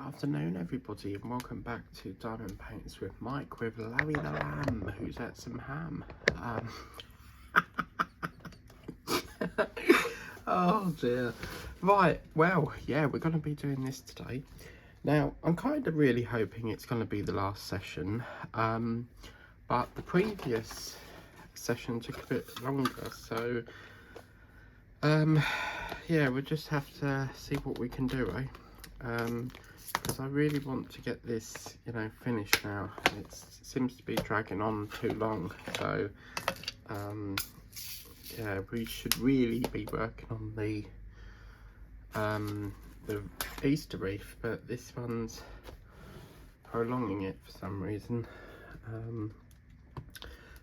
afternoon, everybody, and welcome back to Diamond Paints with Mike, with Larry the Lamb, who's at some ham. Oh dear. Right, well, yeah, we're going to be doing this today. Now, I'm kind of really hoping it's going to be the last session, but the previous session took a bit longer, so yeah, we'll just have to see what we can do, because I really want to get this, finished now. It seems to be dragging on too long, so yeah, we should really be working on the Easter wreath, but this one's prolonging it for some reason.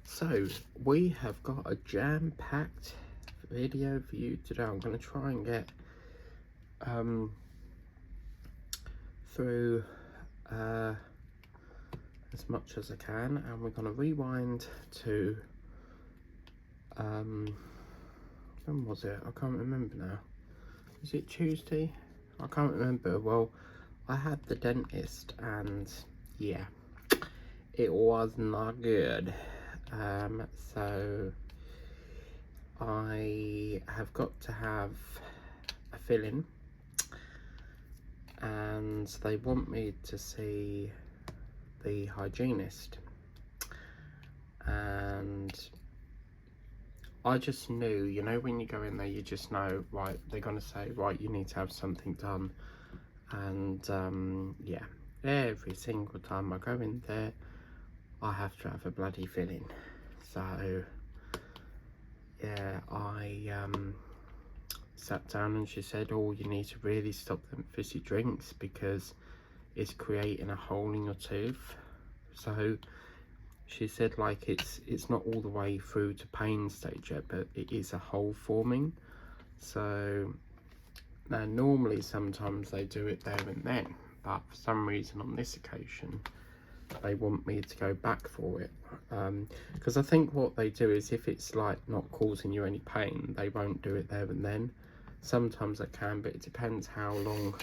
So we have got a jam-packed video for you today. I'm going to try and get through as much as I can, and we're going to rewind to when was it? I can't remember now. Was it Tuesday? I can't remember. Well, I had the dentist, and yeah, it was not good. So I have got to have a fill-in, and they want me to see the hygienist, and I just knew, when you go in there, you just know, right, they're going to say, right, you need to have something done. And yeah, every single time I go in there, I have to have a bloody filling. So yeah, I sat down and she said, oh, you need to really stop them fizzy drinks because it's creating a hole in your tooth. So she said, like, it's not all the way through to pain stage yet, but it is a hole forming. So now normally sometimes they do it there and then, but for some reason on this occasion they want me to go back for it, because I think what they do is, if it's like not causing you any pain, they won't do it there and then. Sometimes they can, but it depends how long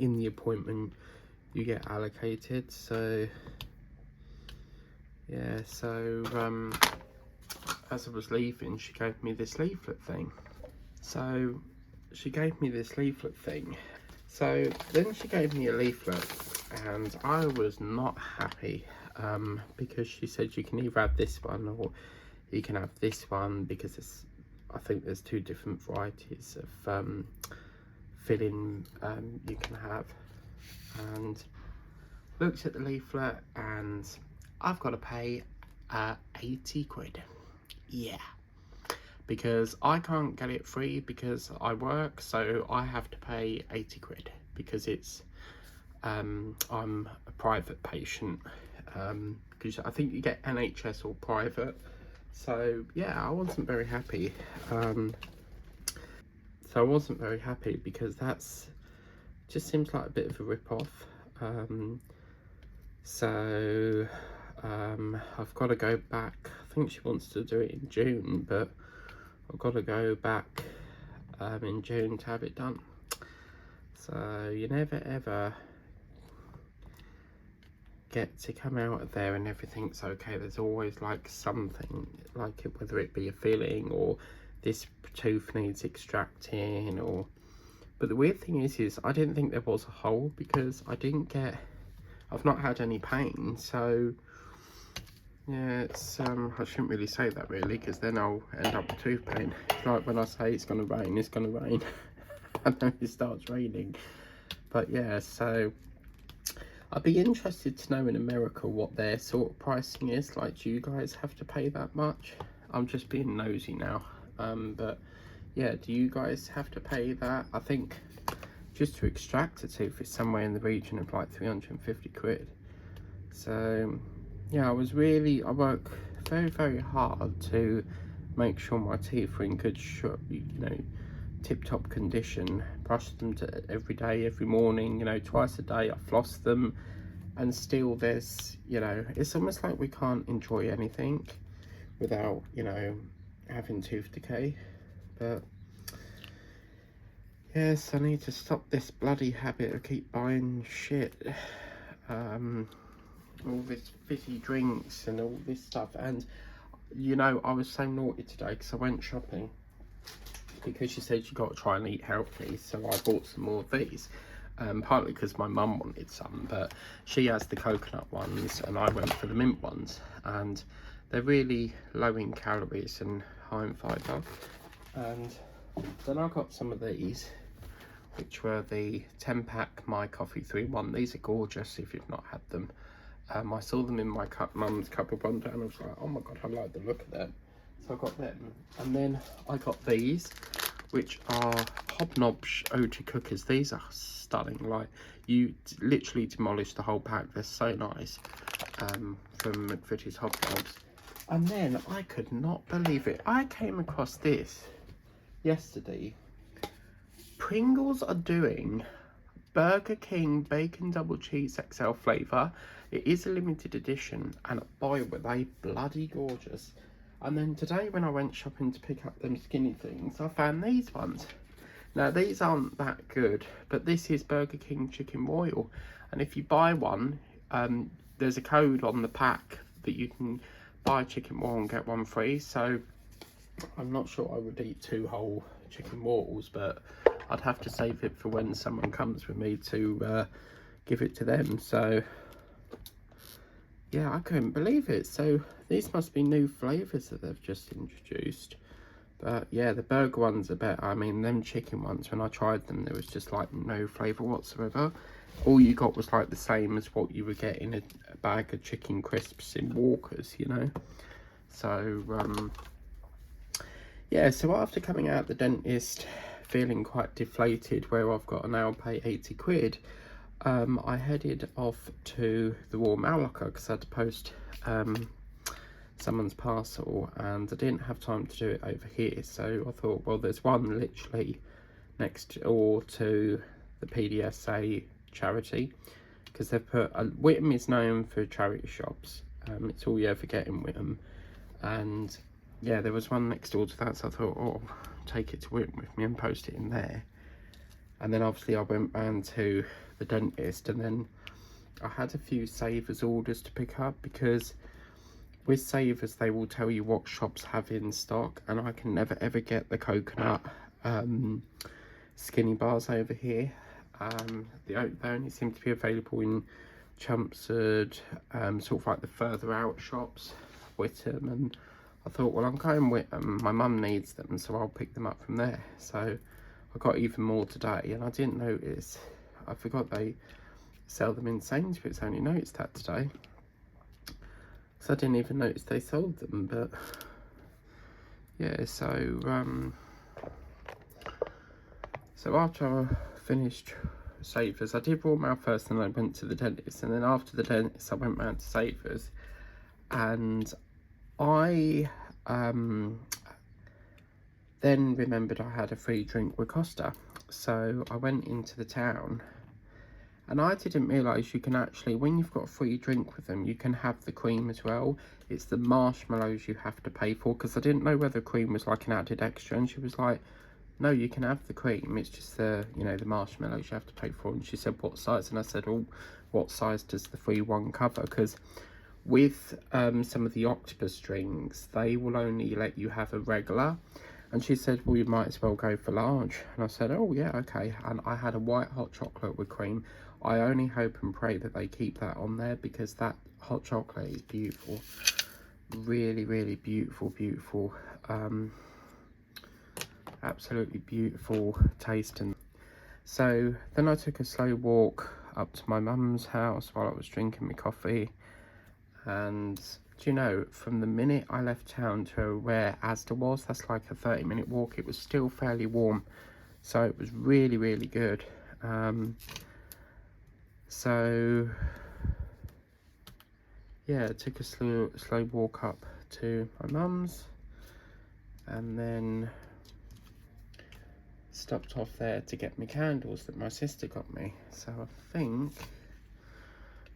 in the appointment you get allocated. So yeah, so as I was leaving, she gave me this leaflet thing. So then she gave me a leaflet, and I was not happy, because she said you can either have this one or you can have this one, because I think there's two different varieties of filling you can have. And looked at the leaflet, and I've got to pay 80 quid. Yeah, because I can't get it free because I work, so I have to pay 80 quid because it's I'm a private patient, because I think you get NHS or private. So yeah, I wasn't very happy. Because that's just seems like a bit of a rip-off. So I've got to go back. I think she wants to do it in June, but I've got to go back in June to have it done. So you never ever get to come out of there and everything's okay. There's always like something, like whether it be a filling or this tooth needs extracting, or but the weird thing is I didn't think there was a hole, because I've not had any pain. So yeah, it's I shouldn't really say that really, because then I'll end up with tooth pain. It's like when I say it's gonna rain, it's gonna rain. And then it starts raining. But yeah, so I'd be interested to know in America what their sort of pricing is. Like, do you guys have to pay that much? I'm just being nosy now, but yeah, do you guys have to pay that? I think just to extract a tooth is somewhere in the region of like 350 quid. So yeah, I work very, very hard to make sure my teeth are in good, tip-top condition. Brush them every day, every morning, twice a day. I floss them, and still there's, it's almost like we can't enjoy anything without, having tooth decay. But Yes, I need to stop this bloody habit of keep buying shit. All this fizzy drinks and all this stuff. And, you know, I was so naughty today because I went shopping. Because she said you got to try and eat healthy. So I bought some more of these. Partly because my mum wanted some. But she has the coconut ones and I went for the mint ones. And they're really low in calories and high in fibre. And then I got some of these, which were the 10-pack My Coffee 3-in-1. These are gorgeous if you've not had them. I saw them in my mum's cupboard one day and I was like, oh my god, I like the look of them. So I got them. And then I got these, which are Hobnob's OG cookies. These are stunning. Like, you literally demolish the whole pack. They're so nice. From McVitie's Hobnobs. And then I could not believe it. I came across this yesterday. Pringles are doing Burger King Bacon Double Cheese XL flavour. It is a limited edition, and boy were they bloody gorgeous. And then today when I went shopping to pick up them skinny things, I found these ones. Now these aren't that good, but this is Burger King Chicken Royal, and if you buy one, there's a code on the pack that you can buy chicken royal and get one free. So I'm not sure I would eat 2 whole chicken royals, but I'd have to save it for when someone comes with me to give it to them. So yeah, I couldn't believe it. So these must be new flavours that they've just introduced. But yeah, the burger ones are better. I mean, them chicken ones, when I tried them, there was just like no flavour whatsoever. All you got was like the same as what you would get in a bag of chicken crisps in Walker's, you know. So yeah, so after coming out the dentist feeling quite deflated, where I've got to now pay 80 quid, I headed off to the Royal Mail Locker because I had to post someone's parcel and I didn't have time to do it over here. So I thought, well, there's one literally next door to the PDSA charity, because they've put Whittam is known for charity shops. It's all you ever get in Whittam, and yeah, there was one next door to that, so I thought, oh, take it to Whittam with me and post it in there. And then obviously I went round to the dentist, and then I had a few Savers orders to pick up, because with Savers they will tell you what shops have in stock, and I can never ever get the coconut skinny bars over here. They only seem to be available in Chelmsford, sort of like the further out shops, Whittam, and I thought, well, I'm going Whittam, my mum needs them, so I'll pick them up from there. So I got even more today, and I didn't notice, I forgot they sell them in Sainsbury's. I only noticed that today, so I didn't even notice they sold them. But yeah, so after I finished Savers, I did Royal Mail first, and I went to the dentist, and then after the dentist I went round to Savers, and I then remembered I had a free drink with Costa, so I went into the town, and I didn't realise you can actually, when you've got a free drink with them, you can have the cream as well. It's the marshmallows you have to pay for, because I didn't know whether cream was like an added extra, and she was like, no, you can have the cream, it's just the, you know, the marshmallows you have to pay for. And she said, what size? And I said, oh, what size does the free one cover? Because with some of the octopus drinks, they will only let you have a regular. And she said, well, you might as well go for large. And I said, oh yeah, okay. And I had a white hot chocolate with cream. I only hope and pray that they keep that on there, because that hot chocolate is beautiful. Really, really beautiful, beautiful. Absolutely beautiful taste. And so then I took a slow walk up to my mum's house while I was drinking my coffee. And do you know, from the minute I left town to where Asda was, that's like a 30-minute walk, it was still fairly warm, so it was really, really good. So yeah, I took a slow walk up to my mum's, and then stopped off there to get me candles that my sister got me. So I think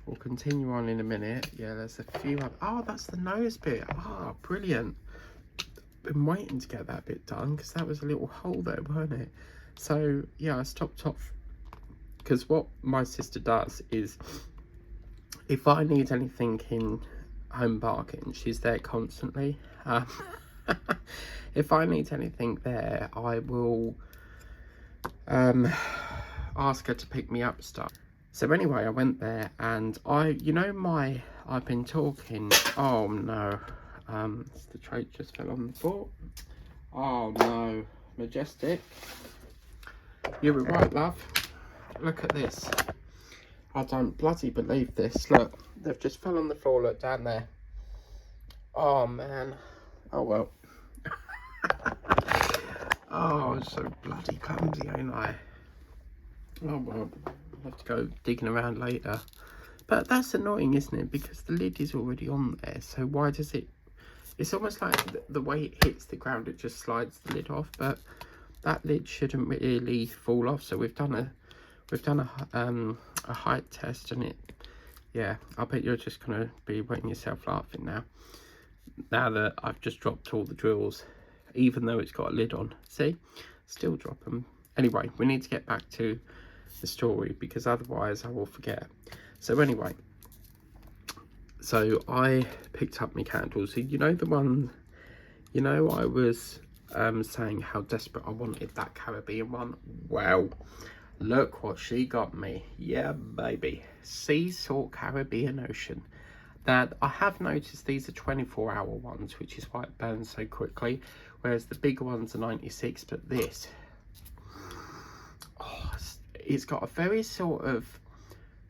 we'll continue on in a minute. Yeah, there's a few up. Oh, that's the nose bit. Ah, brilliant. Been waiting to get that bit done, because that was a little hole there, weren't it? So yeah, I stopped off because what my sister does is, if I need anything in Home Bargain, she's there constantly. If I need anything there, I will ask her to pick me up stuff. So anyway, I went there and I've been talking. Oh no, the tray just fell on the floor. Oh no, Majestic. You were right, love. Look at this. I don't bloody believe this. Look, they've just fell on the floor. Look down there. Oh man. Oh well. Oh, I'm so bloody clumsy, ain't I? Oh well. I'll have to go digging around later. But that's annoying, isn't it? Because the lid is already on there. So why does it? It's almost like the way it hits the ground, it just slides the lid off. But that lid shouldn't really fall off. So we've done a height test, and yeah, I bet you're just gonna be wetting yourself laughing now that I've just dropped all the drills, even though it's got a lid on. See, still drop them. Anyway, we need to get back to the story because otherwise I will forget. So anyway, so I picked up my candles. So you know the one, I was saying how desperate I wanted that Caribbean one. Well, look what she got me. Yeah, baby. Sea salt Caribbean Ocean. That I have noticed these are 24-hour ones, which is why it burns so quickly, whereas the bigger ones are 96. But this, oh, it's got a very sort of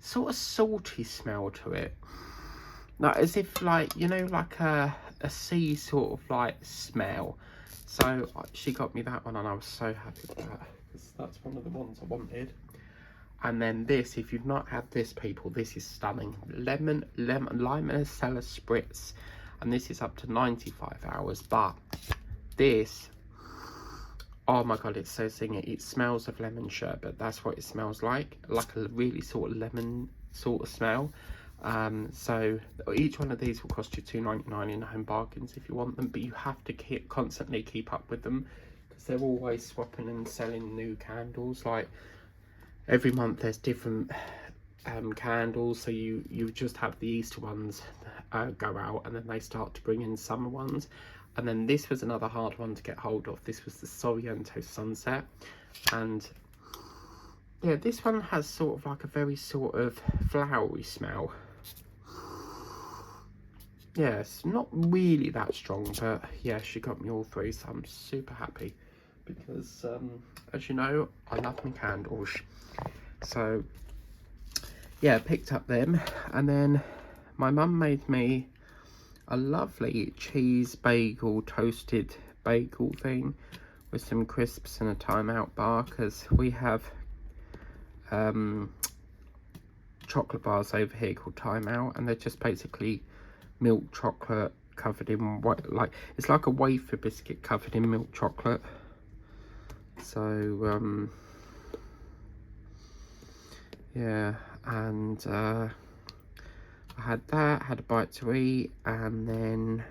salty smell to it. Like as if like like a sea sort of like smell. So she got me that one and I was so happy with that because that's one of the ones I wanted. And then this, if you've not had this, people, this is stunning. Lemon Limoncello Spritz, and this is up to 95 hours. But this, oh my god, it's so singing. It smells of lemon sherbet. That's what it smells like a really sort of lemon sort of smell. So each one of these will cost you $2.99 in Home Bargains if you want them, but you have to constantly keep up with them because they're always swapping and selling new candles. Like every month there's different candles, so you just have the Easter ones go out, and then they start to bring in summer ones. And then this was another hard one to get hold of. This was the Sorrento Sunset, and yeah, this one has sort of like a very sort of flowery smell. Yeah, it's not really that strong, but yeah, she got me all three, so I'm super happy because as you know, I love my candles. So yeah, picked up them, and then my mum made me a lovely cheese bagel, toasted bagel thing with some crisps and a Time Out bar, because we have chocolate bars over here called Time Out, and they're just basically milk chocolate covered in like it's like a wafer biscuit covered in milk chocolate. So yeah, and I had that, had a bite to eat, and then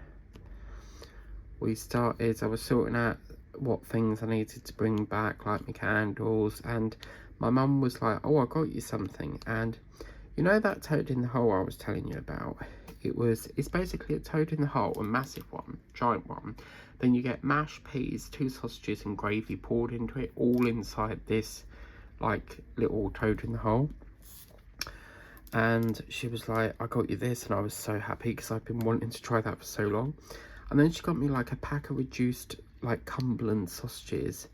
I was sorting out what things I needed to bring back, like my candles, and my mum was like, oh, I got you something. And you know that toad in the hole I was telling you about? It's basically a toad in the hole, a massive one, giant one. Then you get mashed peas, 2 sausages and gravy poured into it, all inside this like little toad in the hole. And she was like, I got you this, and I was so happy because I've been wanting to try that for so long. And then she got me like a pack of reduced like Cumberland sausages,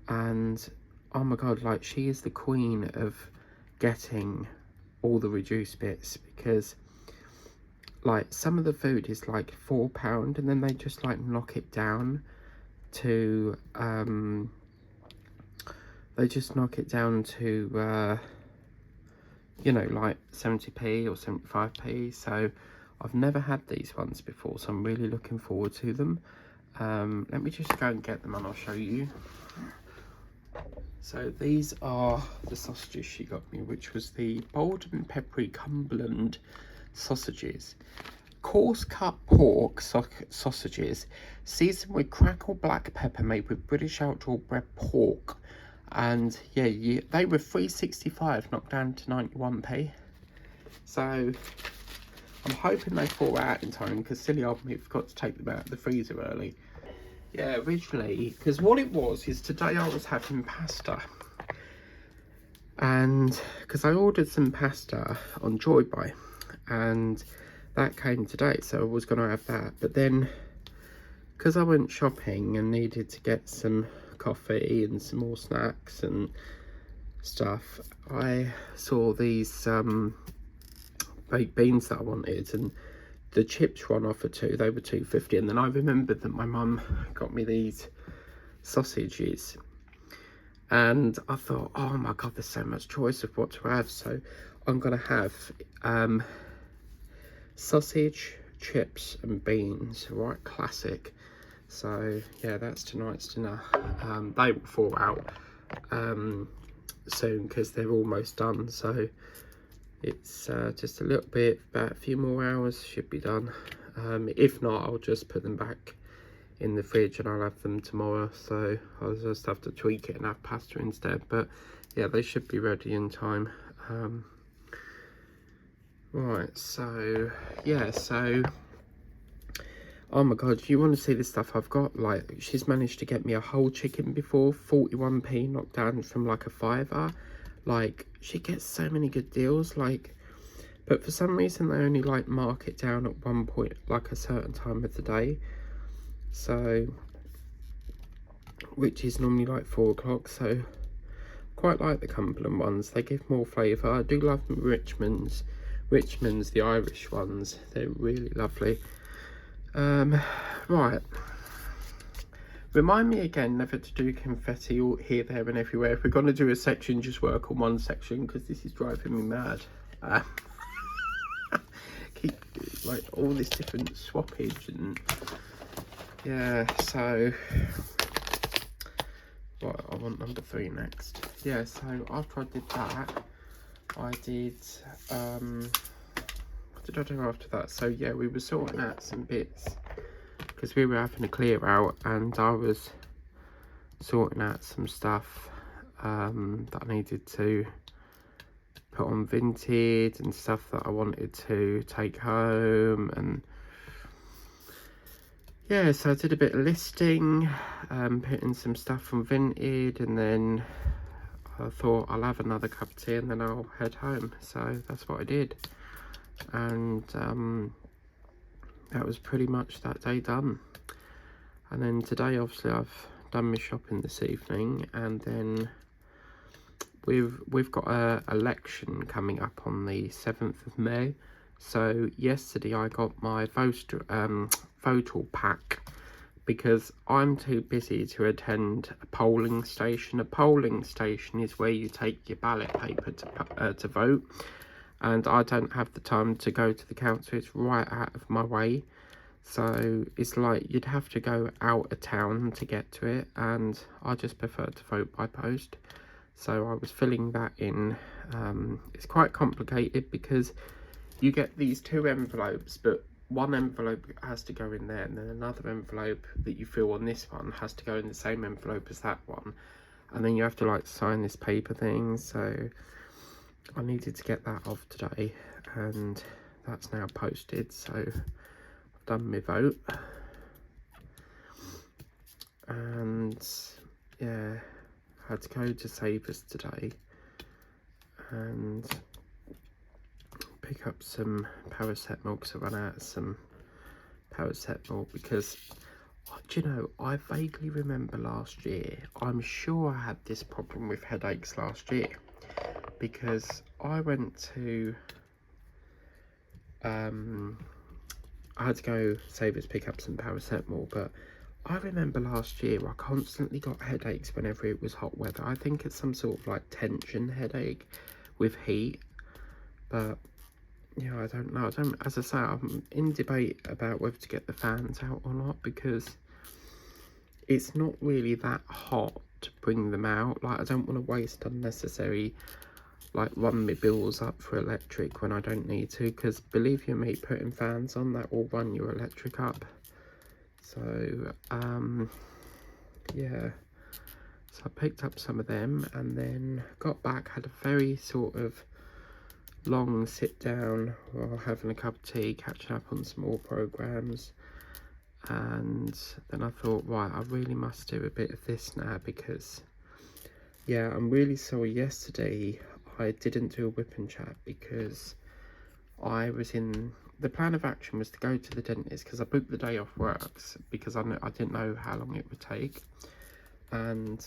and oh my god, like she is the queen of getting all the reduced bits, because like some of the food is like £4, and then they just like knock it down to you know, like 70p or 75p. So I've never had these ones before, so I'm really looking forward to them. Let me just go and get them and I'll show you. So these are the sausages she got me, which was the bold and peppery Cumberland sausages. Coarse cut pork sausages seasoned with crackled black pepper, made with British outdoor bred pork And yeah, they were 3.65 knocked down to 91p. So I'm hoping they thaw out in time, because silly old me forgot to take them out of the freezer early. Yeah, originally, because what it was is today I was having pasta. And because I ordered some pasta on Joybuy, and that came today, so I was going to have that. But then, because I went shopping and needed to get some coffee and some more snacks and stuff, I saw these baked beans that I wanted, and the chips were on offer too. They were £2.50, and then I remembered that my mum got me these sausages, and I thought, oh my god, there's so much choice of what to have. So I'm gonna have sausage, chips and beans, right, classic. So yeah, that's tonight's dinner. They will fall out soon because they're almost done, so it's just a little bit, about a few more hours should be done. If not, I'll just put them back in the fridge and I'll have them tomorrow, so I'll just have to tweak it and have pasta instead. But yeah, they should be ready in time. Right, so yeah, so oh my god, you want to see the stuff I've got? Like, she's managed to get me a whole chicken before, 41p knocked down from like a £5. Like, she gets so many good deals, like, but for some reason they only like mark it down at one point, like a certain time of the day. So, which is normally like 4 o'clock, so quite like the Cumberland ones. They give more flavour. I do love Richmond's, the Irish ones. They're really lovely. Right. Remind me again never to do confetti all here, there and everywhere. If we're going to do a section, just work on one section, because this is driving me mad. Keep like all this different swappage and yeah, so right, I want number 3 next. Yeah, so after I did that, I did what did I do after that? So yeah, we were sorting out some bits because we were having a clear out, and I was sorting out some stuff that I needed to put on Vinted and stuff that I wanted to take home. And yeah, so I did a bit of listing, putting some stuff on Vinted, and then I thought I'll have another cup of tea and then I'll head home. So that's what I did, and that was pretty much that day done. And then today, obviously, I've done my shopping this evening, and then we've got a election coming up on the 7th of May. So yesterday I got my voter pack, because I'm too busy to attend a polling station. A polling station is where you take your ballot paper to vote, and I don't have the time to go to the council. It's right out of my way, so it's like you'd have to go out of town to get to it, and I just prefer to vote by post. So I was filling that in. It's quite complicated because you get these 2 envelopes, but one envelope has to go in there, and then another envelope that you fill on this one has to go in the same envelope as that one, and then you have to like sign this paper thing. So I needed to get that off today, and that's now posted. So I've done my vote, and yeah, I had to go to Savers today and pick up some paracetamol, because I ran out of some paracetamol. Because, do you know, I vaguely remember last year, I'm sure I had this problem with headaches last year, because I went to I had to go Savers pick up some paracetamol, but I remember last year I constantly got headaches whenever it was hot weather. I think it's some sort of like tension headache with heat, but yeah, I don't know. As I say, I'm in debate about whether to get the fans out or not, because it's not really that hot to bring them out. Like, I don't want to waste unnecessary, like, run my bills up for electric when I don't need to, because believe you me, putting fans on, that will run your electric up. So yeah, So I picked up some of them and then got back, had a very sort of long sit down while having a cup of tea, catching up on some more programs. And then I thought, right, I really must do a bit of this now, because yeah, I'm really sorry yesterday I didn't do a whip and chat, because I was in the plan of action was to go to the dentist, because I booked the day off works because I didn't know how long it would take. And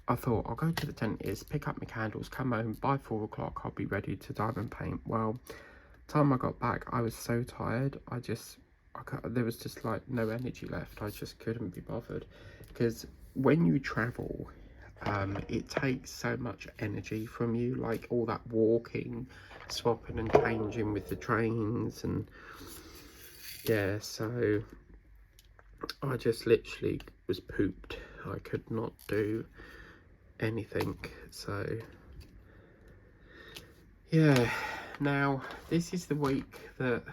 I thought, I'll go to the dentist, pick up my candles, come home by 4 o'clock, I'll be ready to diamond paint. Well, time I got back, I was so tired, there was just like no energy left. I just couldn't be bothered, because when you travel, it takes so much energy from you, like all that walking, swapping and changing with the trains, and yeah, so I just literally was pooped. I could not do anything. So yeah, now this is the week that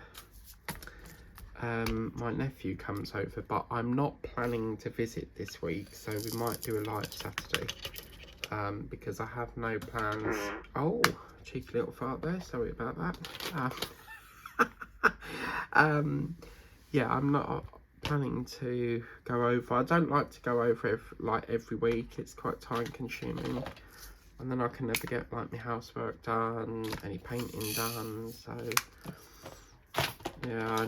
my nephew comes over, but I'm not planning to visit this week, so we might do a live Saturday, because I have no plans. Oh, cheeky little fart there, sorry about that. Yeah, I'm not planning to go over. I don't like to go over every week. It's quite time consuming, and then I can never get like my housework done, any painting done. So yeah,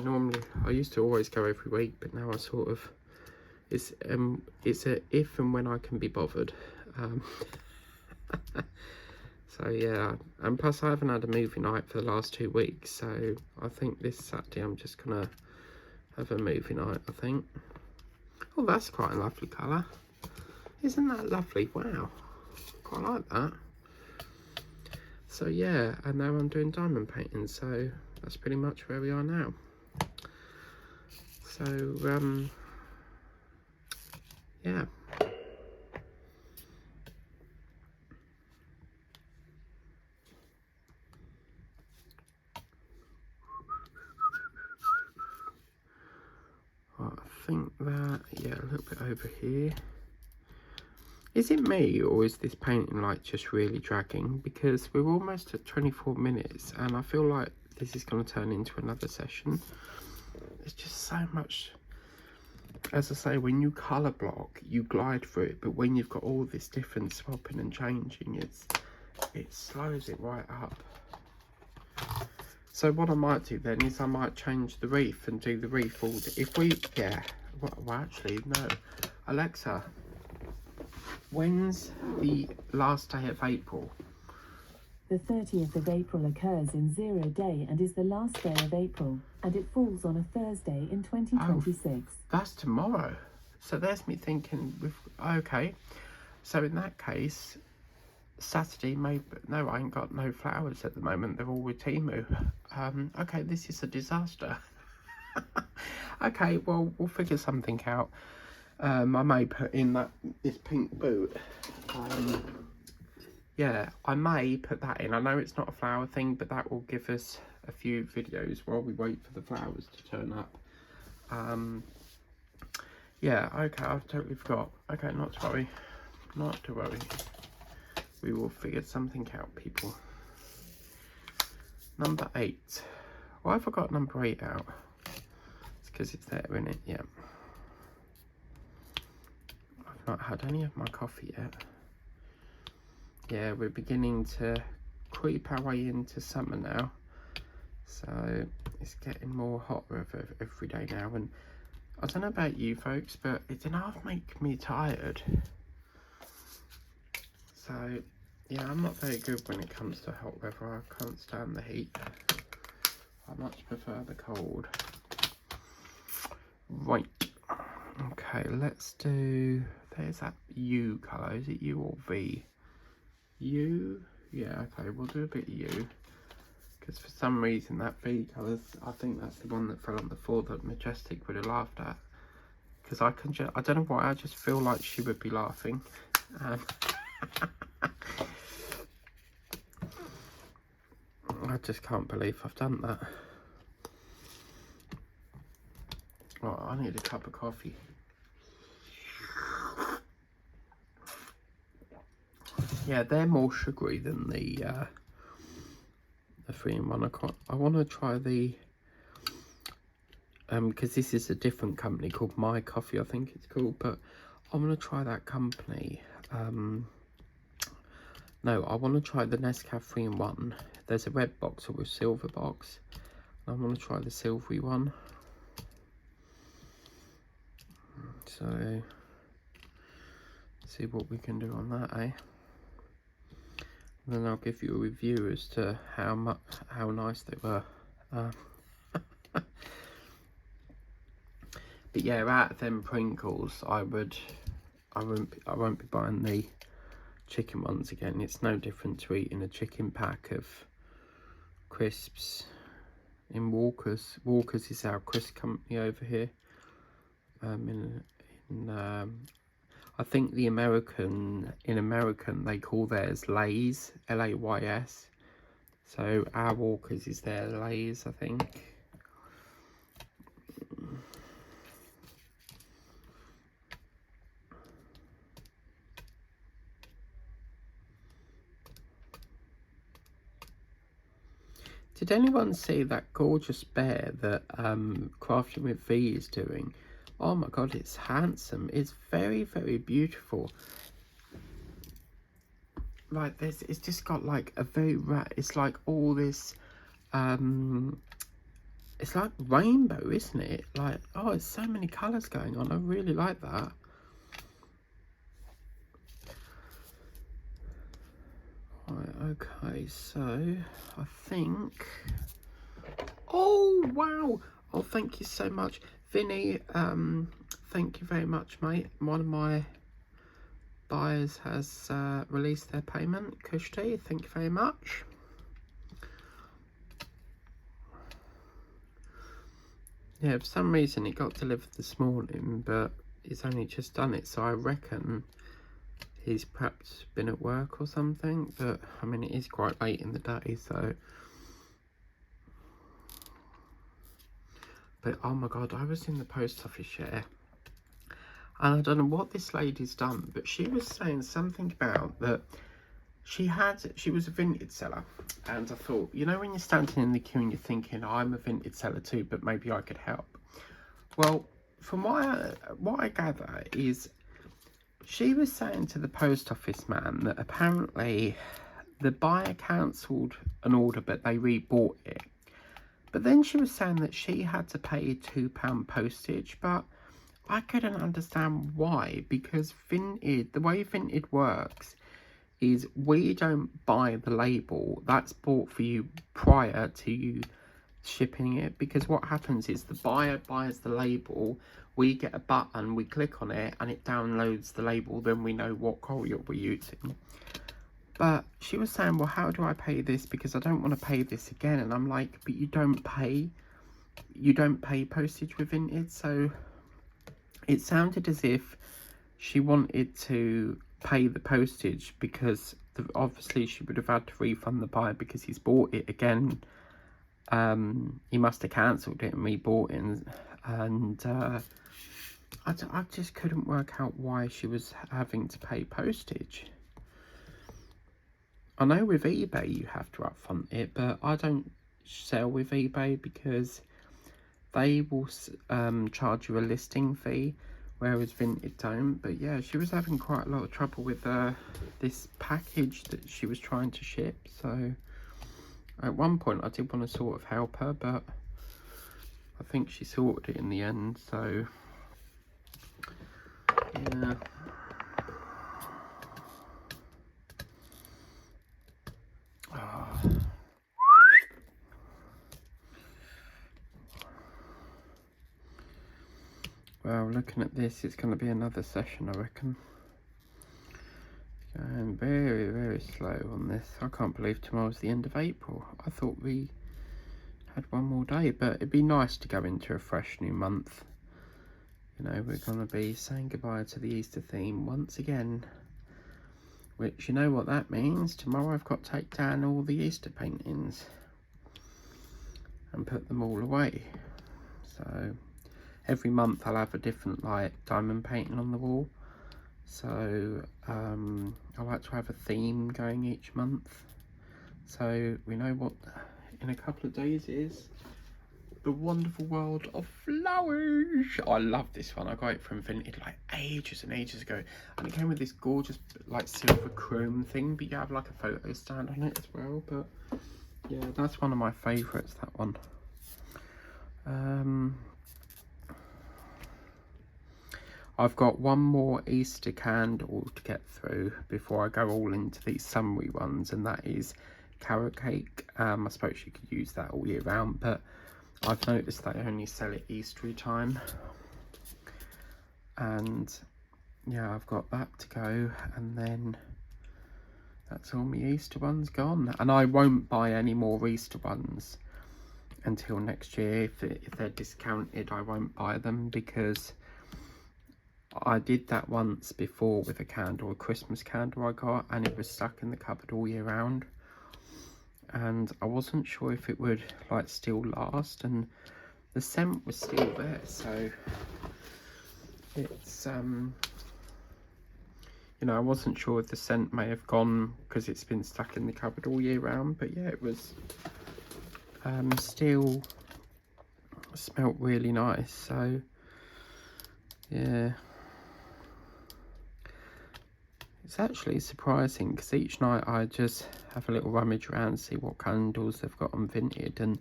I used to always go every week, but now I sort of, it's a if and when I can be bothered. So yeah, and plus I haven't had a movie night for the last 2 weeks, so I think this Saturday I'm just gonna have a movie night, I think. Oh, that's quite a lovely colour. Isn't that lovely? Wow, quite like that. So yeah, and now I'm doing diamond painting, so that's pretty much where we are now. So yeah. I think that, yeah, a little bit over here. Is it me, or is this painting like just really dragging? Because we're almost at 24 minutes and I feel like this is going to turn into another session. There's just so much. As I say, when you colour block, you glide through it, but when you've got all this different swapping and changing, it slows it right up. So what I might do then is I might change the reef and do the reef all day. If we, yeah, well actually, no. Alexa, when's the last day of April? The 30th of April occurs in 0 day and is the last day of April, and it falls on a Thursday in 2026. Oh, that's tomorrow. So there's me thinking, okay, so in that case, Saturday, maybe, no, I ain't got no flowers at the moment, they're all with Timu. Okay, this is a disaster. Okay, well, we'll figure something out. I may put in this pink boot. Yeah, I may put that in. I know it's not a flower thing, but that will give us a few videos while we wait for the flowers to turn up. Yeah, okay, I've totally forgot. Okay, not to worry. Not to worry. We will figure something out, people. Number 8. Why have I got number 8 out? It's because it's there, isn't it? Yeah. I've not had any of my coffee yet. Yeah, we're beginning to creep our way into summer now. So it's getting more hotter every day now. And I don't know about you folks, but it enough make me tired. So yeah, I'm not very good when it comes to hot weather. I can't stand the heat. I much prefer the cold. Right. Okay, let's do, there's that U colour. Is it U or V? U? Yeah, okay, we'll do a bit of U. Because for some reason that V colour, I think that's the one that fell on the floor that Majestic would have laughed at. Because I don't know why, I just feel like she would be laughing. I just can't believe I've done that. Right, I need a cup of coffee. Yeah, they're more sugary than the 3-in-1. I want to try the because this is a different company called My Coffee, I think it's called, but I want to try that company. No, I want to try the Nescafe 3-in-1. There's a red box or a silver box. I want to try the silvery one. So, see what we can do on that, eh? And then I'll give you a review as to how nice they were. But yeah, out of them Pringles, I won't be buying the chicken ones again. It's no different to eating a chicken pack of crisps in Walker's. Walker's is our crisp company over here. I think in American they call theirs Lay's, Lays. So our Walker's is their Lay's, I think. Did anyone see that gorgeous bear that Crafting with V is doing? Oh my god, it's handsome. It's very, very beautiful. Like this, it's just got like a very it's like all this it's like rainbow, isn't it? Like, oh, it's so many colours going on. I really like that. Right, okay, so I think, oh wow, oh thank you so much, Vinny. Thank you very much, mate. One of my buyers has released their payment. Kushti, thank you very much. Yeah, for some reason it got delivered this morning, but he's only just done it, so I reckon he's perhaps been at work or something. But I mean, it is quite late in the day, so. But oh my god, I was in the post office, yeah, and I don't know what this lady's done, but she was saying something about that she was a vintage seller, and I thought, you know, when you're standing in the queue and you're thinking, oh, I'm a vintage seller too, but maybe I could help. Well, from what I gather is she was saying to the post office man that apparently the buyer cancelled an order, but they rebought it. But then she was saying that she had to pay £2 postage, but I couldn't understand why, because Vinted, the way Vinted works is we don't buy the label. That's bought for you prior to you shipping it, because what happens is the buyer buys the label, we get a button, we click on it, and it downloads the label, then we know what courier we're using. But she was saying, well, how do I pay this, because I don't want to pay this again. And I'm like, but you don't pay postage with Vinted. So it sounded as if she wanted to pay the postage, because obviously she would have had to refund the buyer because he's bought it again. He must have cancelled it and rebought it, and I just couldn't work out why she was having to pay postage. I know with eBay you have to upfront it, but I don't sell with eBay because they will charge you a listing fee, whereas Vinted don't. But yeah, she was having quite a lot of trouble with this package that she was trying to ship. So at one point I did want to sort of help her, but I think she sorted it in the end. So yeah. Well, looking at this, it's going to be another session, I reckon. Going very, very slow on this. I can't believe tomorrow's the end of April. I thought we had one more day, but it'd be nice to go into a fresh new month. You know, we're going to be saying goodbye to the Easter theme once again. Which, you know what that means? Tomorrow I've got to take down all the Easter paintings and put them all away. So every month I'll have a different like diamond painting on the wall, So I like to have a theme going each month. So we know what in a couple of days is the wonderful world of flowers. I love this one. I got it from Vinted like ages and ages ago, and it came with this gorgeous like silver chrome thing, but you have like a photo stand on it as well. But yeah, that's one of my favourites, that one. I've got one more Easter candle to get through before I go all into these summery ones, and that is carrot cake. I suppose you could use that all year round, but I've noticed they only sell it Eastery time. And yeah, I've got that to go, and then that's all my Easter ones gone. And I won't buy any more Easter ones until next year. If they're discounted, I won't buy them, because I did that once before with a candle, a Christmas candle I got, and it was stuck in the cupboard all year round, and I wasn't sure if it would like still last, and the scent was still there. So it's you know, I wasn't sure if the scent may have gone because it's been stuck in the cupboard all year round, but yeah, it was still smelt really nice. So yeah, it's actually surprising, because each night I just have a little rummage around, see what candles they've got on Vinted, and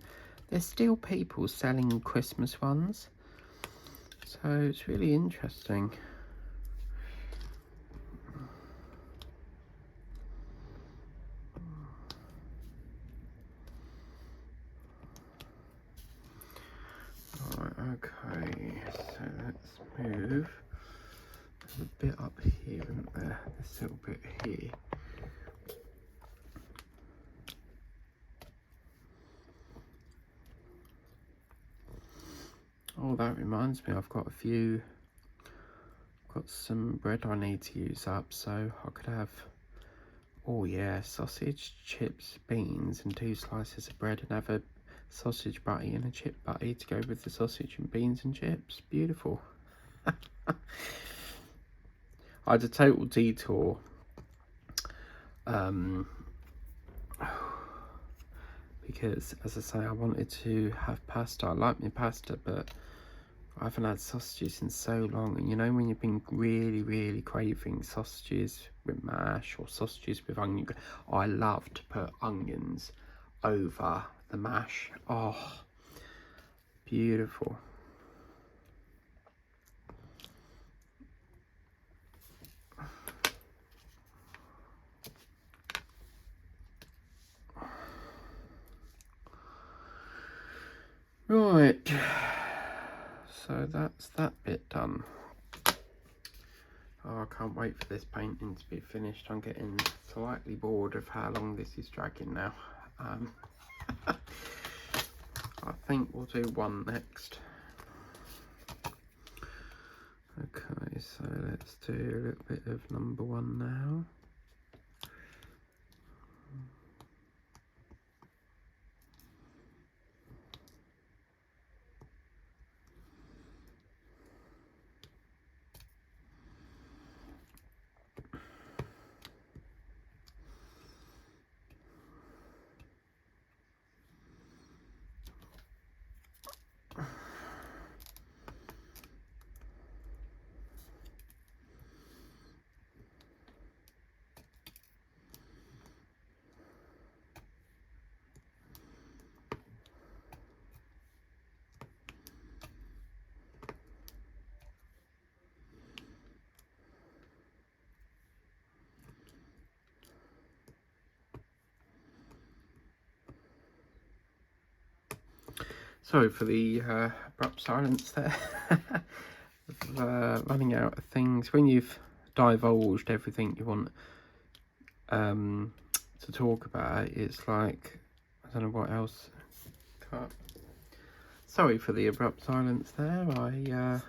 there's still people selling Christmas ones, so it's really interesting. Okay, so let's move. There's a bit up here, isn't there? This little bit here. Oh, that reminds me, I've got some bread I need to use up, so I could have, oh yeah, sausage, chips, beans, and 2 slices of bread, and have a sausage butty and a chip butty to go with the sausage and beans and chips. Beautiful. I had a total detour because, as I say, I wanted to have pasta. I like my pasta, but I haven't had sausages in so long. And you know, when you've been really craving sausages with mash or sausages with onion, I love to put onions over the mash. Oh, beautiful. Right, so that's that bit done. Oh, I can't wait for this painting to be finished. I'm getting slightly bored of how long this is dragging now. I think we'll do one next. Okay, so let's do a little bit of number 1 now. Sorry for the abrupt silence there. Running out of things. When you've divulged everything you want to talk about, it's like, I don't know what else. Sorry for the abrupt silence there. I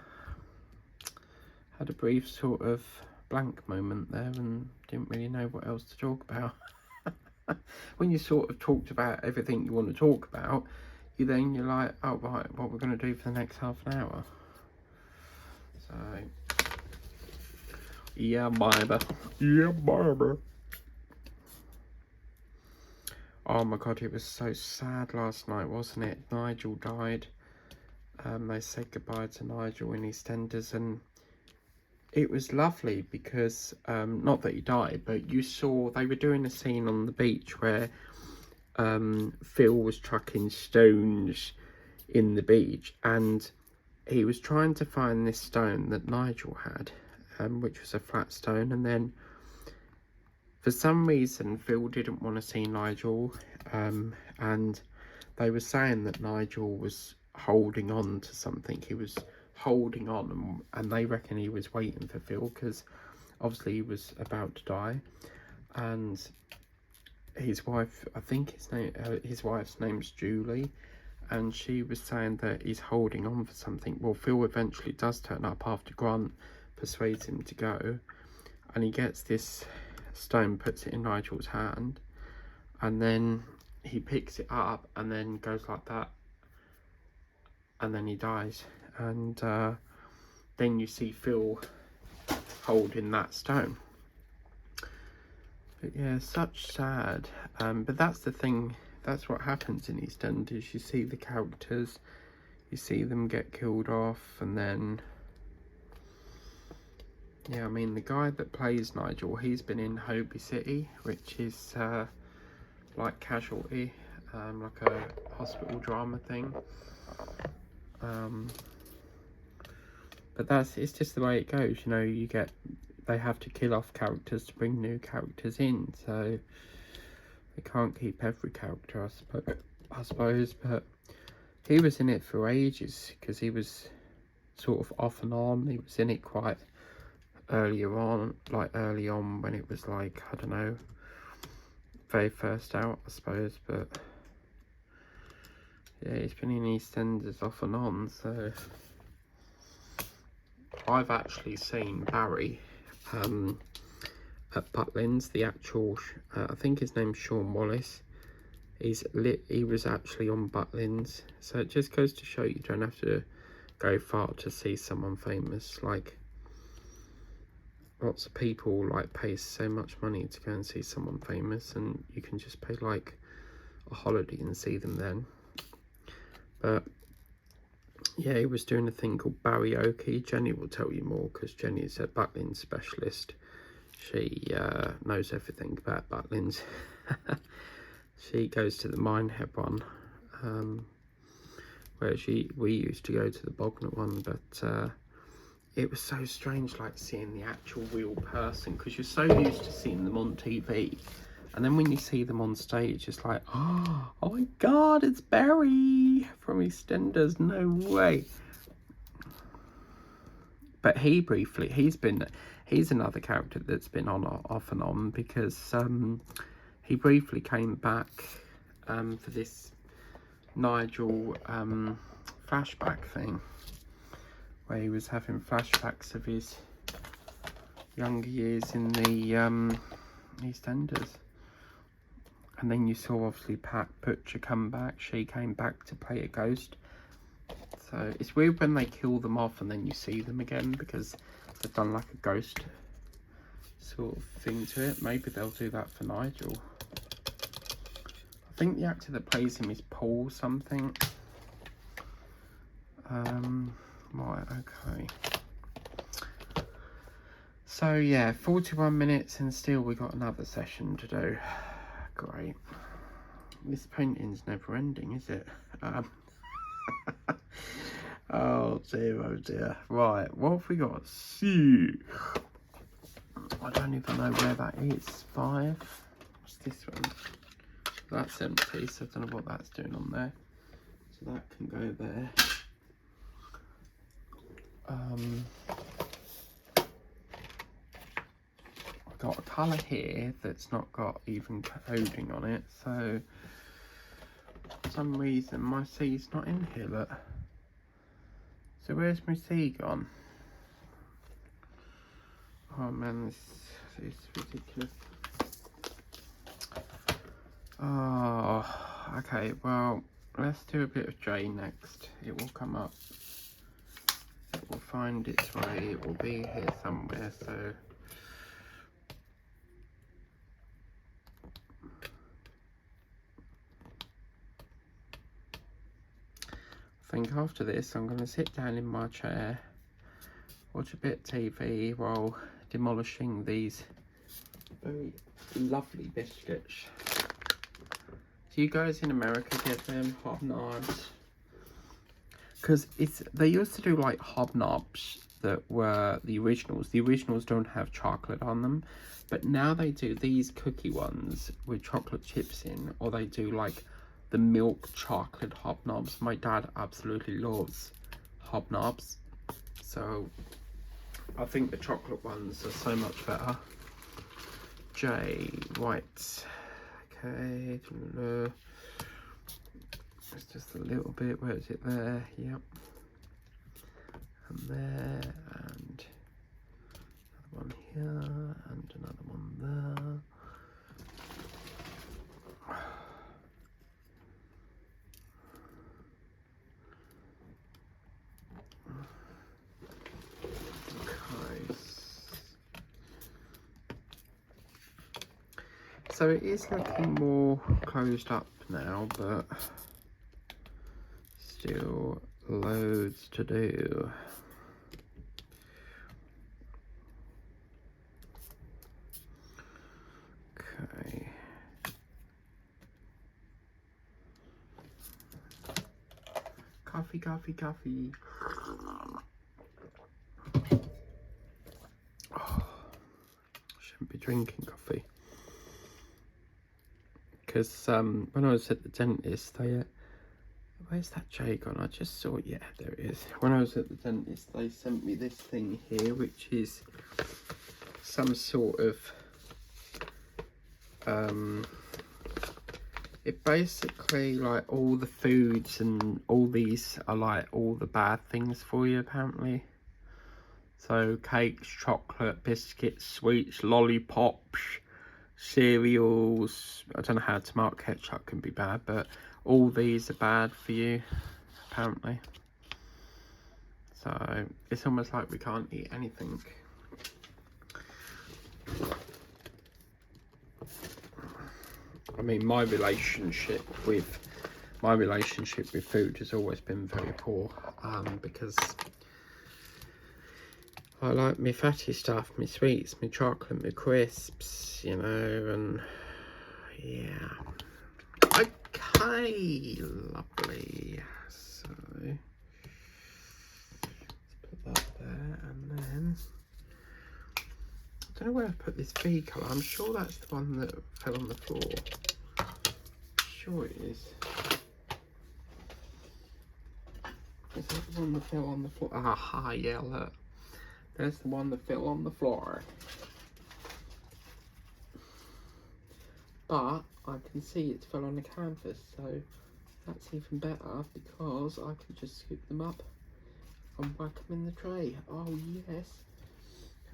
had a brief sort of blank moment there and didn't really know what else to talk about. When you sort of talked about everything you want to talk about, you're like, oh right, what we're going to do for the next half an hour. So Yeah, baby. Yeah, baby. Oh my god, it was so sad last night, wasn't it? Nigel died. They said goodbye to Nigel in EastEnders, and it was lovely because, not that he died, but you saw they were doing a scene on the beach where Phil was chucking stones in the beach, and he was trying to find this stone that Nigel had, which was a flat stone, and then for some reason Phil didn't want to see Nigel, and they were saying that Nigel was holding on to something. He was holding on, and they reckon he was waiting for Phil because obviously he was about to die. And his wife, I think his wife's name's Julie, and she was saying that he's holding on for something. Well, Phil eventually does turn up after Grant persuades him to go, and he gets this stone, puts it in Nigel's hand, and then he picks it up and then goes like that, and then he dies. And then you see Phil holding that stone. But yeah, such sad. But that's the thing, that's what happens in EastEnders. You see the characters, you see them get killed off, and then yeah, I mean, the guy that plays Nigel, he's been in Hobie City, which is like Casualty, like a hospital drama thing. But it's just the way it goes, you know. They have to kill off characters to bring new characters in, so they can't keep every character, I suppose. But he was in it for ages because he was sort of off and on. He was in it quite early on when it was like, I don't know, very first out, I suppose. But yeah, he's been in EastEnders off and on. So I've actually seen Barry at Butlins, the actual I think his name's Sean Wallace. He was actually on Butlins, so it just goes to show you don't have to go far to see someone famous. Like, lots of people like pay so much money to go and see someone famous, and you can just pay like a holiday and see them then. But yeah, he was doing a thing called Barrioke. Jenny will tell you more because Jenny is a Butlins specialist. She knows everything about Butlins. She goes to the Minehead one, where we used to go to the Bognor one, but it was so strange, like seeing the actual real person, because you're so used to seeing them on TV, and then when you see them on stage, it's like, oh my god, it's Barry from EastEnders, no way. But he's another character that's been on off and on, because he briefly came back for this Nigel flashback thing, where he was having flashbacks of his younger years in the EastEnders. And then you saw obviously Pat Butcher come back. She came back to play a ghost. So it's weird when they kill them off and then you see them again, because they've done like a ghost sort of thing to it. Maybe they'll do that for Nigel. I think the actor that plays him is Paul something. Right, okay. So yeah, 41 minutes and still we got another session to do. Great. This painting's never ending, is it? Oh dear. Right, what have we got? See. I don't even know where that is. 5. What's this one? That's empty, so I don't know what that's doing on there. So that can go there. I've got a colour here that's not got even coding on it, so for some reason my C's not in here, look. So where's my C gone? Oh man, this is ridiculous. Oh, okay, well, let's do a bit of J next. It will come up. It will find its way. It will be here somewhere, so I think after this I'm going to sit down in my chair, watch a bit of TV while demolishing these very lovely biscuits. Do you guys in America get them hobnobs? Because they used to do like hobnobs that were the originals. The originals don't have chocolate on them, but now they do these cookie ones with chocolate chips in, or they do like the milk chocolate hobnobs. My dad absolutely loves hobnobs, so I think the chocolate ones are so much better. J, right, okay, it's just a little bit, where is it there, yep, and there, and another one here, and another one there. So it is looking more closed up now, but still loads to do. Okay. Coffee, coffee, coffee. Oh, shouldn't be drinking coffee. Because when I was at the dentist, they where's that J gone? I just saw it. Yeah, there it is. When I was at the dentist, they sent me this thing here, which is some sort of it basically, like, all the foods and all these are like all the bad things for you apparently. So cakes, chocolate, biscuits, sweets, lollipops, cereals. I don't know how tomato ketchup can be bad, but all these are bad for you apparently. So it's almost like we can't eat anything. I mean, my relationship with food has always been very poor, because I like my fatty stuff, my sweets, my chocolate, my crisps, you know, and yeah. Okay, lovely. So let's put that there, and then I don't know where I put this bee colour. I'm sure that's the one that fell on the floor. Sure it is. Is that the one that fell on the floor? Aha, yeah, look. That's the one that fell on the floor. But I can see it's fell on the canvas, so that's even better because I can just scoop them up and whack them in the tray. Oh, yes.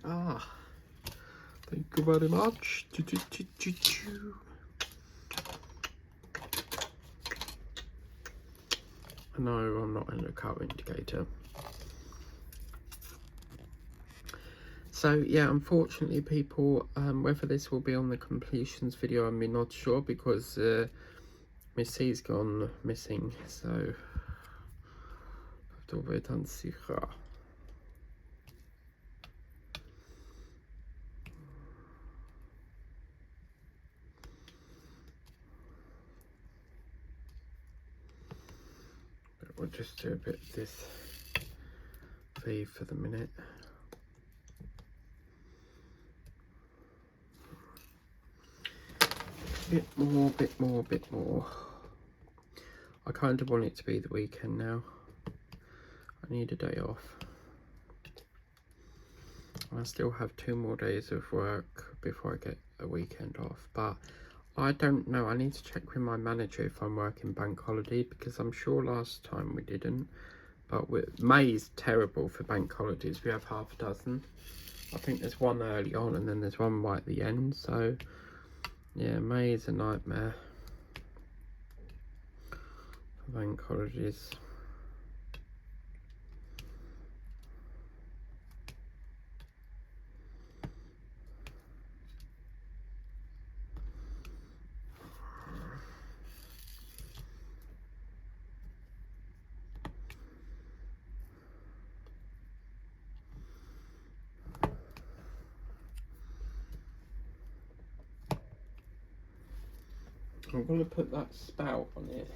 Ah, thank you very much. No, I'm not in the car indicator. So yeah, unfortunately people, whether this will be on the completions video, I'm not sure, because Miss C's gone missing, so då vet han sicher. But we'll just do a bit of this V for the minute. Bit more, bit more, bit more. I kind of want it to be the weekend now. I need a day off. I still have 2 more days of work before I get a weekend off, but I don't know. I need to check with my manager if I'm working bank holiday, because I'm sure last time we didn't. But May is terrible for bank holidays. We have half a dozen. I think there's one early on and then there's one right at the end. So yeah, May is a nightmare for bank holidays. I'm going to put that spout on it,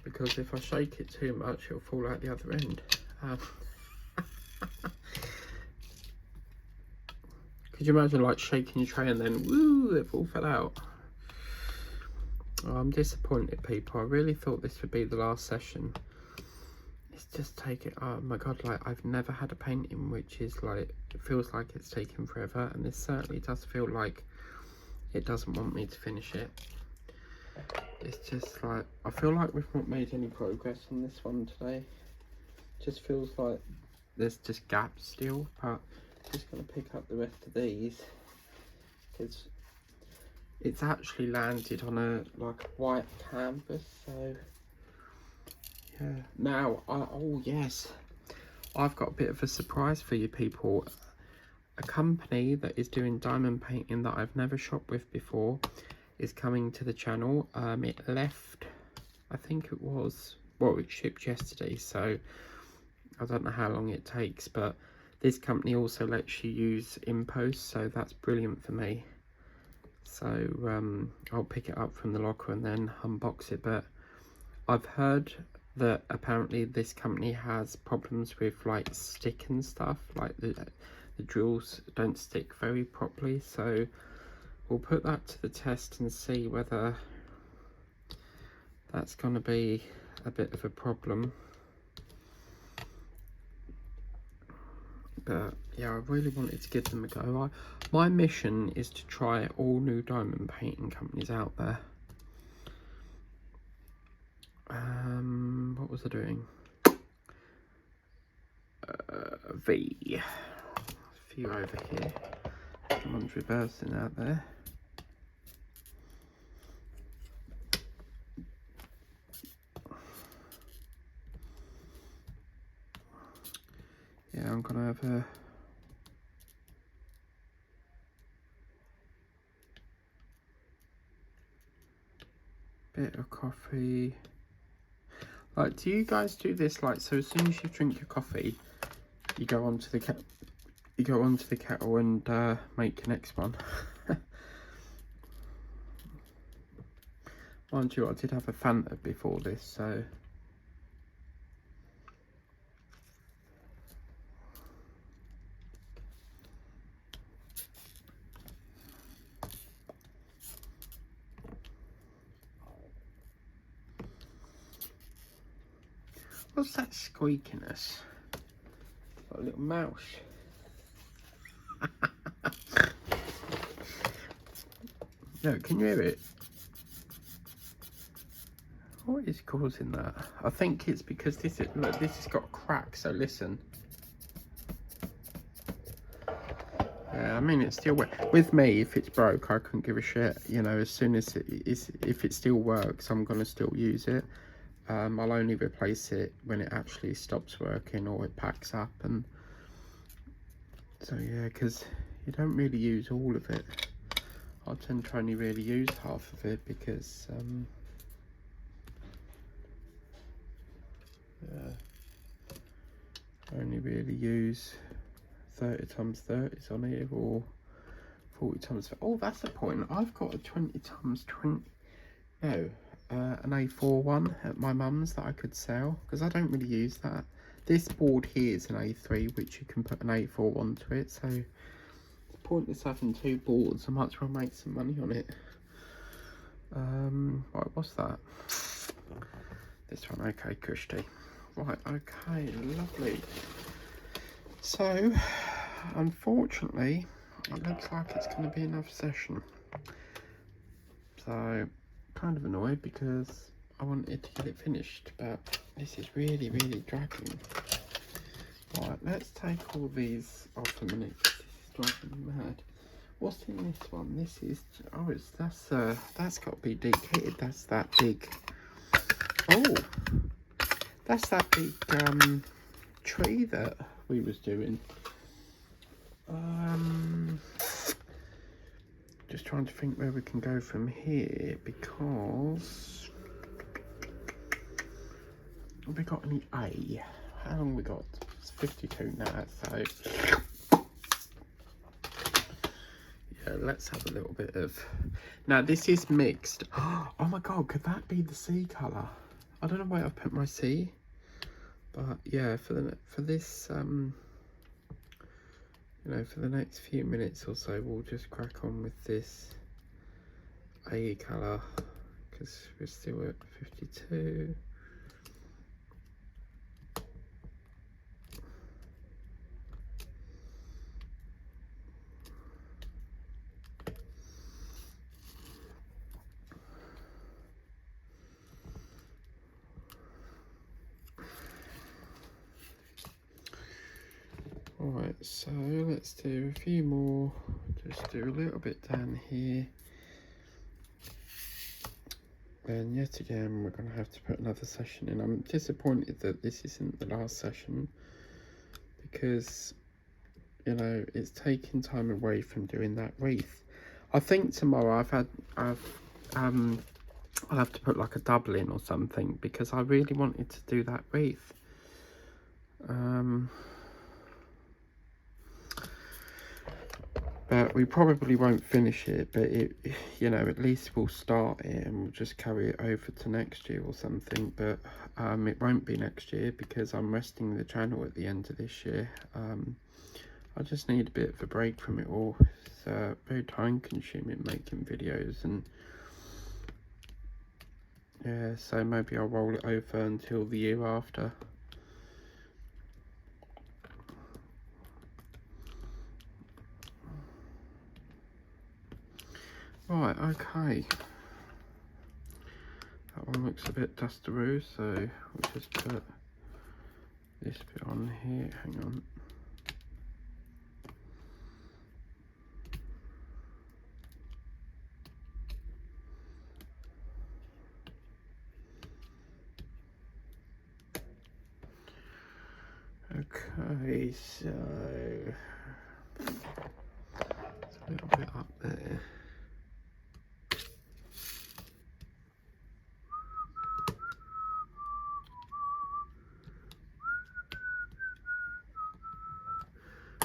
because if I shake it too much, it'll fall out the other end. Could you imagine like shaking your tray and then woo, it all fell out? Oh, I'm disappointed, people. I really thought this would be the last session. It's just taking, oh my god, like I've never had a painting which is like, it feels like it's taken forever, and this certainly does feel like it doesn't want me to finish it. It's just like, I feel like we've not made any progress on this one today. Just feels like there's just gaps still, but I'm just going to pick up the rest of these, because it's actually landed on a like white canvas. So yeah, now oh yes, I've got a bit of a surprise for you people. A company that is doing diamond painting that I've never shopped with before is coming to the channel. It left, I think it was, well, it shipped yesterday, so I don't know how long it takes, but this company also lets you use InPost, so that's brilliant for me. So I'll pick it up from the locker and then unbox it. But I've heard that apparently this company has problems with like stick and stuff, like the drills don't stick very properly, so we'll put that to the test and see whether that's going to be a bit of a problem. But yeah, I really wanted to give them a go. My mission is to try all new diamond painting companies out there. What was I doing? V. A few over here. Someone's reversing out there. Yeah, I'm gonna have a bit of coffee. Like, do you guys do this? Like, so as soon as you drink your coffee, you go onto the kettle and make your next one. Mind you, I did have a Fanta before this, so. What's that squeakiness? Got a little mouse. No, can you hear it? What is causing that? I think it's because this has got a crack, so listen. Yeah, I mean, it's still with me. If it's broke, I couldn't give a shit. You know, as soon as if it still works, I'm gonna still use it. I'll only replace it when it actually stops working or it packs up. And so yeah, because you don't really use all of it. I tend to only really use half of it because yeah, I only really use 30 times 30s on here, or 40 times. Oh, that's the point. I've got a 20 times 20. No, an A4 one at my mum's that I could sell, because I don't really use that. This board here is an A3, which you can put an A4 onto it, so pointless having two boards. I might as well make some money on it. Right, what's that? This one, okay, Kushti. Right, okay, lovely. So, unfortunately, it looks like it's going to be another session. So, kind of annoyed because I wanted to get it finished, but this is really, really dragging. Right, let's take all these off a minute. This is driving me mad. What's in this one? This is, oh, that's got to be decayed. That's that big. Oh, that's that big tree that we was doing. Just trying to think where we can go from here, because have we got any A? How long we got? It's 52 now, so let's have a little bit of, now this is mixed. Oh my god, could that be the sea colour? I don't know why I've put my sea, but yeah, for this you know, for the next few minutes or so, we'll just crack on with this A colour, because we're still at 52. Alright, so let's do a few more, just do a little bit down here. Then yet again, we're going to have to put another session in. I'm disappointed that this isn't the last session, because, you know, it's taking time away from doing that wreath. I think tomorrow I'll have to put like a double in or something, because I really wanted to do that wreath. But we probably won't finish it, but it, you know, at least we'll start it and we'll just carry it over to next year or something. But it won't be next year, because I'm resting the channel at the end of this year. I just need a bit of a break from it all. It's very time consuming making videos, and yeah, so maybe I'll roll it over until the year after. Right, okay. That one looks a bit dustaroo, so we'll just put this bit on here. Hang on. Okay, so it's a little bit up there.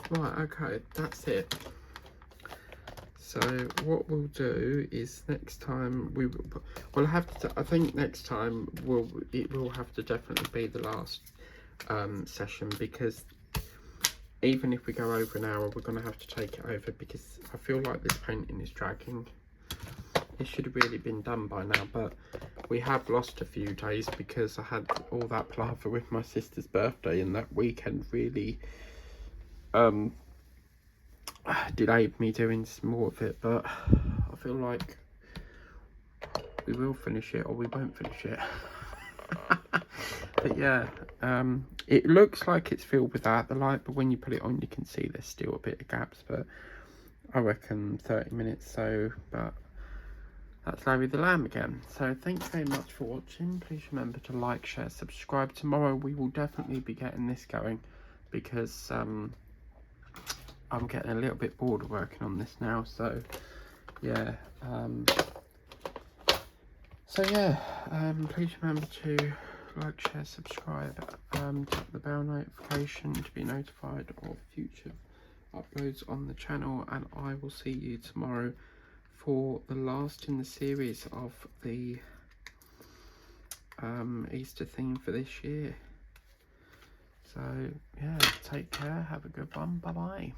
Right, okay, that's it. So what we'll do is next time we'll have to, I think next time it will have to definitely be the last session, because even if we go over an hour, we're going to have to take it over, because I feel like this painting is dragging. It should have really been done by now, but we have lost a few days because I had all that palaver with my sister's birthday, and that weekend really delayed me doing some more of it. But I feel like we will finish it, or we won't finish it. But yeah, it looks like it's filled without the light, but when you put it on, you can see there's still a bit of gaps. But I reckon 30 minutes. So, but that's Larry the Lamb again. So thanks very much for watching. Please remember to like, share, subscribe. Tomorrow we will definitely be getting this going, because I'm getting a little bit bored of working on this now. So yeah, please remember to like, share, subscribe, tap the bell notification to be notified of future uploads on the channel, and I will see you tomorrow for the last in the series of the Easter theme for this year. So yeah, take care, have a good one, bye bye.